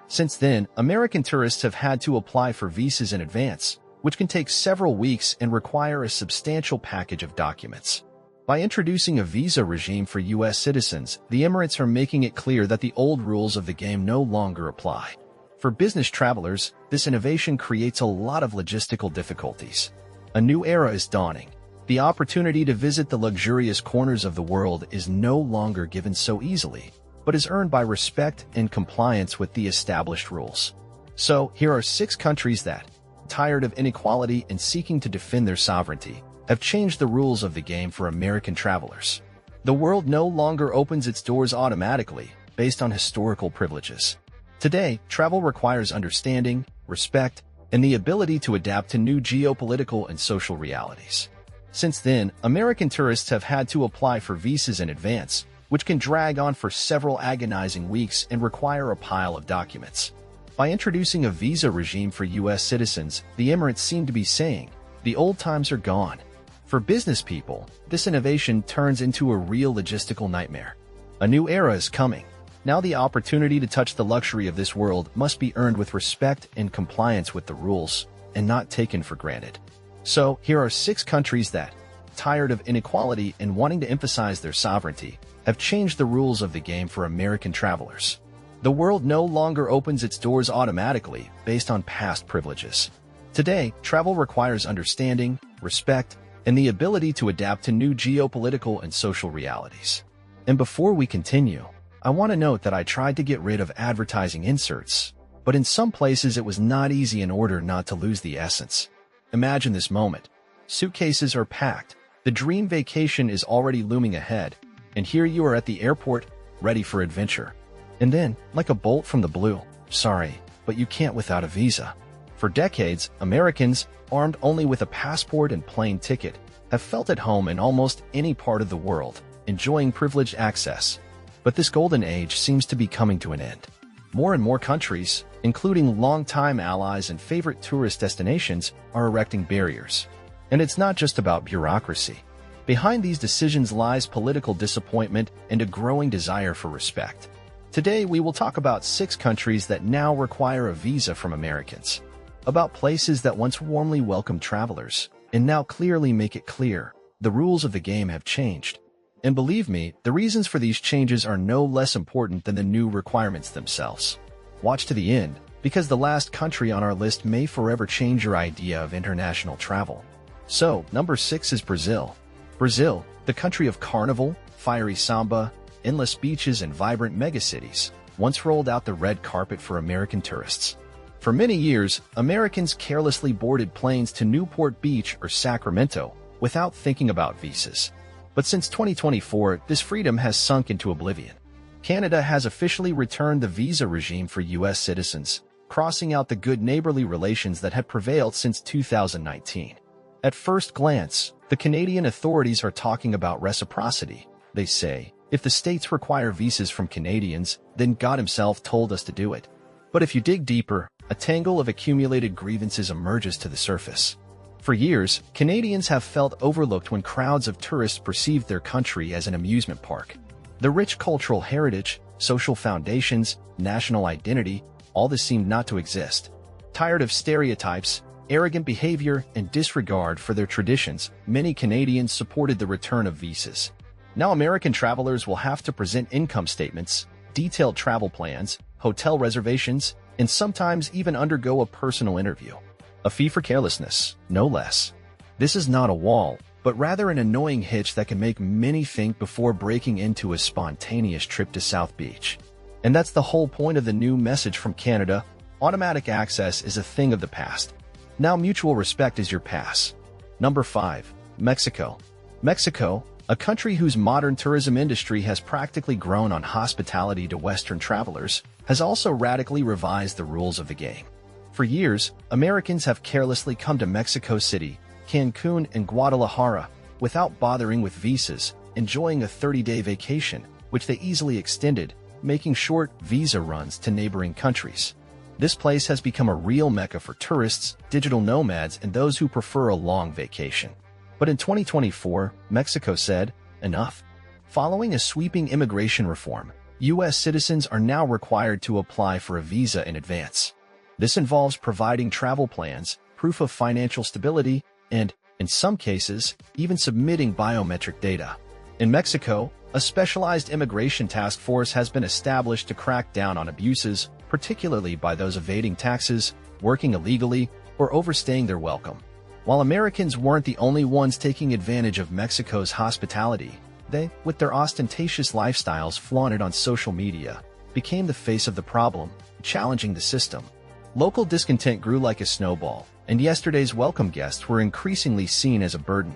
Since then, American tourists have had to apply for visas in advance, which can take several weeks and require a substantial package of documents. By introducing a visa regime for U.S. citizens, the Emirates are making it clear that the old rules of the game no longer apply. For business travelers, this innovation creates a lot of logistical difficulties. A new era is dawning. The opportunity to visit the luxurious corners of the world is no longer given so easily, but is earned by respect and compliance with the established rules. So, here are 6 countries that, tired of inequality and seeking to defend their sovereignty, have changed the rules of the game for American travelers. The world no longer opens its doors automatically, based on historical privileges. Today, travel requires understanding, respect, and the ability to adapt to new geopolitical and social realities. Since then, American tourists have had to apply for visas in advance, which can drag on for several agonizing weeks and require a pile of documents. By introducing a visa regime for U.S. citizens, the Emirates seem to be saying, the old times are gone. For business people, this innovation turns into a real logistical nightmare. A new era is coming. Now the opportunity to touch the luxury of this world must be earned with respect and compliance with the rules, and not taken for granted. So, here are 6 countries that, tired of inequality and wanting to emphasize their sovereignty, have changed the rules of the game for American travelers. The world no longer opens its doors automatically based on past privileges. Today, travel requires understanding, respect, and the ability to adapt to new geopolitical and social realities. And before we continue, I want to note that I tried to get rid of advertising inserts, but in some places it was not easy in order not to lose the essence. Imagine this moment. Suitcases are packed, the dream vacation is already looming ahead, and here you are at the airport, ready for adventure. And then, like a bolt from the blue, sorry, but you can't without a visa. For decades, Americans, armed only with a passport and plane ticket, have felt at home in almost any part of the world, enjoying privileged access. But this golden age seems to be coming to an end. More and more countries, including longtime allies and favorite tourist destinations, are erecting barriers. And it's not just about bureaucracy. Behind these decisions lies political disappointment and a growing desire for respect. Today, we will talk about 6 countries that now require a visa from Americans. About places that once warmly welcomed travelers, and now clearly make it clear, the rules of the game have changed. And believe me, the reasons for these changes are no less important than the new requirements themselves. Watch to the end, because the last country on our list may forever change your idea of international travel. So, number 6 is Brazil. Brazil, the country of carnival, fiery samba, endless beaches, and vibrant megacities, once rolled out the red carpet for American tourists. For many years, Americans carelessly boarded planes to Newport Beach or Sacramento without thinking about visas. But since 2024, this freedom has sunk into oblivion. Canada has officially returned the visa regime for U.S. citizens, crossing out the good neighborly relations that had prevailed since 2019. At first glance, the Canadian authorities are talking about reciprocity. They say, if the states require visas from Canadians, then God himself told us to do it. But if you dig deeper, a tangle of accumulated grievances emerges to the surface. For years, Canadians have felt overlooked when crowds of tourists perceived their country as an amusement park. The rich cultural heritage, social foundations, national identity, all this seemed not to exist. Tired of stereotypes, arrogant behavior, and disregard for their traditions, many Canadians supported the return of visas. Now American travelers will have to present income statements, detailed travel plans, hotel reservations, and sometimes even undergo a personal interview. A fee for carelessness, no less. This is not a wall, but rather an annoying hitch that can make many think before breaking into a spontaneous trip to South Beach. And that's the whole point of the new message from Canada. Automatic access is a thing of the past. Now mutual respect is your pass. Number 5. Mexico. Mexico, a country whose modern tourism industry has practically grown on hospitality to Western travelers, has also radically revised the rules of the game. For years, Americans have carelessly come to Mexico City, Cancun, and Guadalajara without bothering with visas, enjoying a 30-day vacation, which they easily extended, making short visa runs to neighboring countries. This place has become a real mecca for tourists, digital nomads, and those who prefer a long vacation. But in 2024, Mexico said, enough. Following a sweeping immigration reform, U.S. citizens are now required to apply for a visa in advance. This involves providing travel plans, proof of financial stability, and, in some cases, even submitting biometric data. In Mexico, a specialized immigration task force has been established to crack down on abuses, particularly by those evading taxes, working illegally, or overstaying their welcome. While Americans weren't the only ones taking advantage of Mexico's hospitality, they, with their ostentatious lifestyles flaunted on social media, became the face of the problem, challenging the system. Local discontent grew like a snowball, and yesterday's welcome guests were increasingly seen as a burden.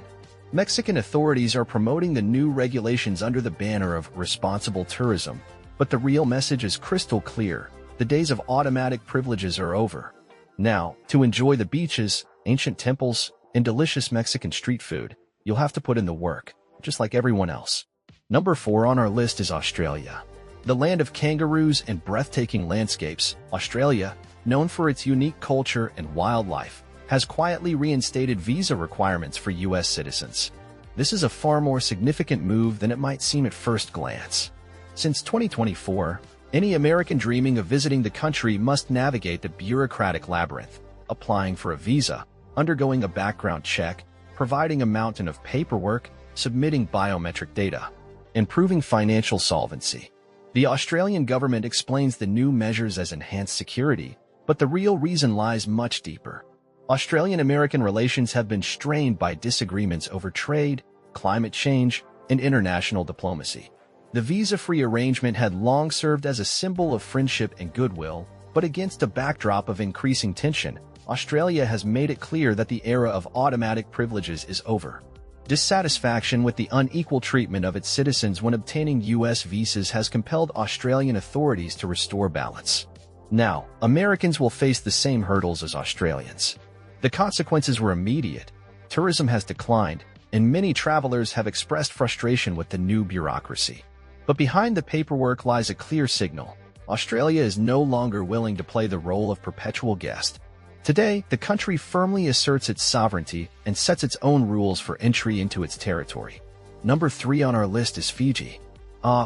Mexican authorities are promoting the new regulations under the banner of responsible tourism, but the real message is crystal clear: the days of automatic privileges are over. Now, to enjoy the beaches, ancient temples, and delicious Mexican street food, you'll have to put in the work, just like everyone else. Number 4 on our list is Australia. The land of kangaroos and breathtaking landscapes, Australia, known for its unique culture and wildlife, has quietly reinstated visa requirements for U.S. citizens. This is a far more significant move than it might seem at first glance. Since 2024, any American dreaming of visiting the country must navigate the bureaucratic labyrinth, applying for a visa, undergoing a background check, providing a mountain of paperwork, submitting biometric data, and proving financial solvency. The Australian government explains the new measures as enhanced security, but the real reason lies much deeper. Australian-American relations have been strained by disagreements over trade, climate change, and international diplomacy. The visa-free arrangement had long served as a symbol of friendship and goodwill, but against a backdrop of increasing tension, Australia has made it clear that the era of automatic privileges is over. Dissatisfaction with the unequal treatment of its citizens when obtaining U.S. visas has compelled Australian authorities to restore balance. Now, Americans will face the same hurdles as Australians. The consequences were immediate. Tourism has declined, and many travelers have expressed frustration with the new bureaucracy. But behind the paperwork lies a clear signal: Australia is no longer willing to play the role of perpetual guest. Today, the country firmly asserts its sovereignty and sets its own rules for entry into its territory. Number 3 on our list is Fiji.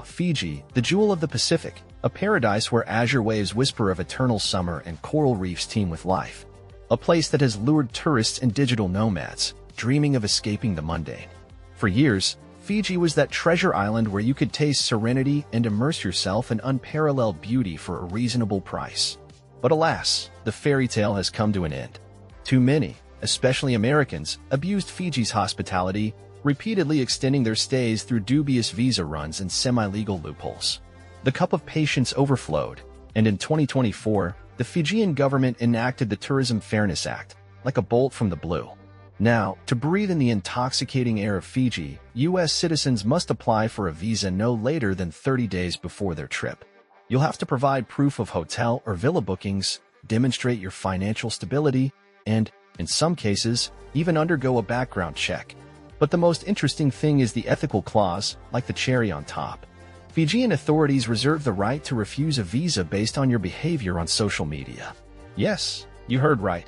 Fiji, the jewel of the Pacific, a paradise where azure waves whisper of eternal summer and coral reefs teem with life. A place that has lured tourists and digital nomads, dreaming of escaping the mundane. For years, Fiji was that treasure island where you could taste serenity and immerse yourself in unparalleled beauty for a reasonable price. But alas, the fairy tale has come to an end. Too many, especially Americans, abused Fiji's hospitality, repeatedly extending their stays through dubious visa runs and semi-legal loopholes. The cup of patience overflowed, and in 2024, the Fijian government enacted the Tourism Fairness Act, like a bolt from the blue. Now, to breathe in the intoxicating air of Fiji, U.S. citizens must apply for a visa no later than 30 days before their trip. You'll have to provide proof of hotel or villa bookings, demonstrate your financial stability, and, in some cases, even undergo a background check. But the most interesting thing is the ethical clause, like the cherry on top. Fijian authorities reserve the right to refuse a visa based on your behavior on social media. Yes, you heard right.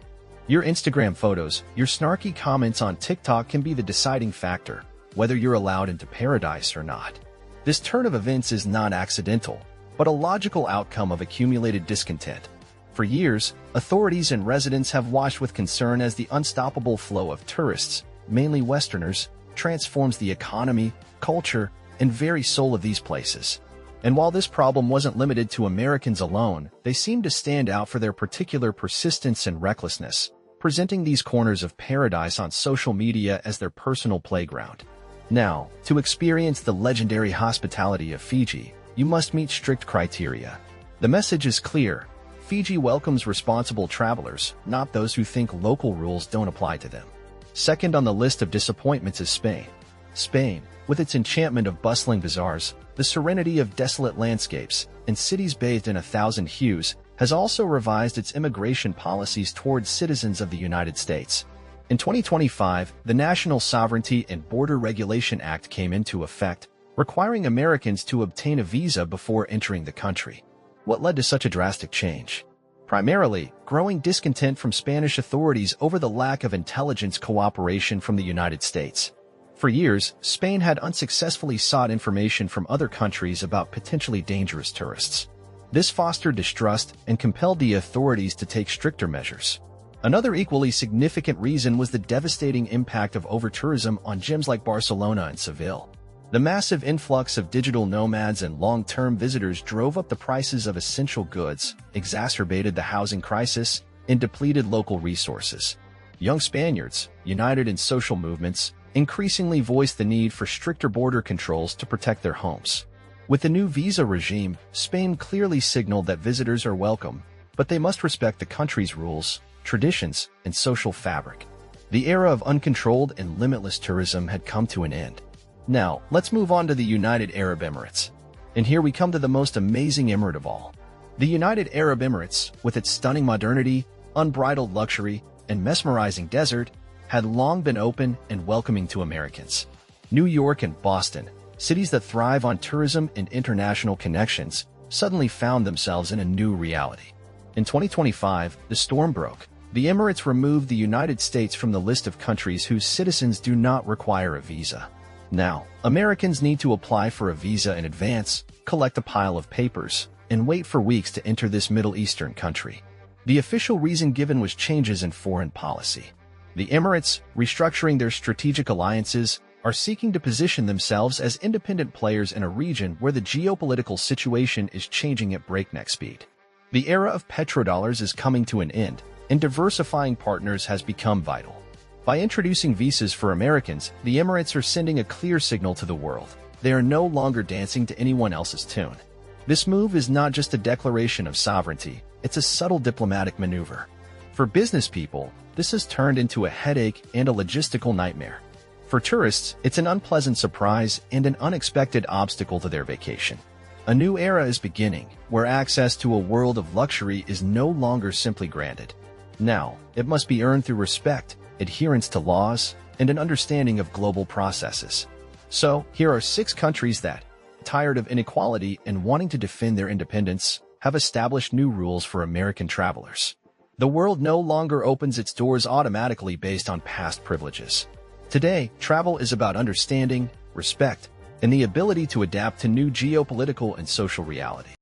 Your Instagram photos, your snarky comments on TikTok can be the deciding factor, whether you're allowed into paradise or not. This turn of events is not accidental, but a logical outcome of accumulated discontent. For years, authorities and residents have watched with concern as the unstoppable flow of tourists, mainly Westerners, transforms the economy, culture, and very soul of these places. And while this problem wasn't limited to Americans alone, they seem to stand out for their particular persistence and recklessness, presenting these corners of paradise on social media as their personal playground. Now, to experience the legendary hospitality of Fiji, you must meet strict criteria. The message is clear: Fiji welcomes responsible travelers, not those who think local rules don't apply to them. Second on the list of disappointments is Spain. Spain, with its enchantment of bustling bazaars, the serenity of desolate landscapes, and cities bathed in 1,000 hues, has also revised its immigration policies towards citizens of the United States. In 2025, the National Sovereignty and Border Regulation Act came into effect, requiring Americans to obtain a visa before entering the country. What led to such a drastic change? Primarily, growing discontent from Spanish authorities over the lack of intelligence cooperation from the United States. For years, Spain had unsuccessfully sought information from other countries about potentially dangerous tourists. This fostered distrust and compelled the authorities to take stricter measures. Another equally significant reason was the devastating impact of over-tourism on gyms like Barcelona and Seville. The massive influx of digital nomads and long-term visitors drove up the prices of essential goods, exacerbated the housing crisis, and depleted local resources. Young Spaniards, united in social movements, increasingly voiced the need for stricter border controls to protect their homes. With the new visa regime, Spain clearly signaled that visitors are welcome, but they must respect the country's rules, traditions, and social fabric. The era of uncontrolled and limitless tourism had come to an end. Now, let's move on to the United Arab Emirates. And here we come to the most amazing emirate of all. The United Arab Emirates, with its stunning modernity, unbridled luxury, and mesmerizing desert, had long been open and welcoming to Americans. New York and Boston, cities that thrive on tourism and international connections, suddenly found themselves in a new reality. In 2025, the storm broke. The Emirates removed the United States from the list of countries whose citizens do not require a visa. Now, Americans need to apply for a visa in advance, collect a pile of papers, and wait for weeks to enter this Middle Eastern country. The official reason given was changes in foreign policy. The Emirates, restructuring their strategic alliances, are seeking to position themselves as independent players in a region where the geopolitical situation is changing at breakneck speed. The era of petrodollars is coming to an end, and diversifying partners has become vital. By introducing visas for Americans, the Emirates are sending a clear signal to the world. They are no longer dancing to anyone else's tune. This move is not just a declaration of sovereignty, it's a subtle diplomatic maneuver. For business people, this has turned into a headache and a logistical nightmare. For tourists, it's an unpleasant surprise and an unexpected obstacle to their vacation. A new era is beginning, where access to a world of luxury is no longer simply granted. Now, it must be earned through respect, adherence to laws, and an understanding of global processes. So, here are 6 countries that, tired of inequality and wanting to defend their independence, have established new rules for American travelers. The world no longer opens its doors automatically based on past privileges. Today, travel is about understanding, respect, and the ability to adapt to new geopolitical and social realities.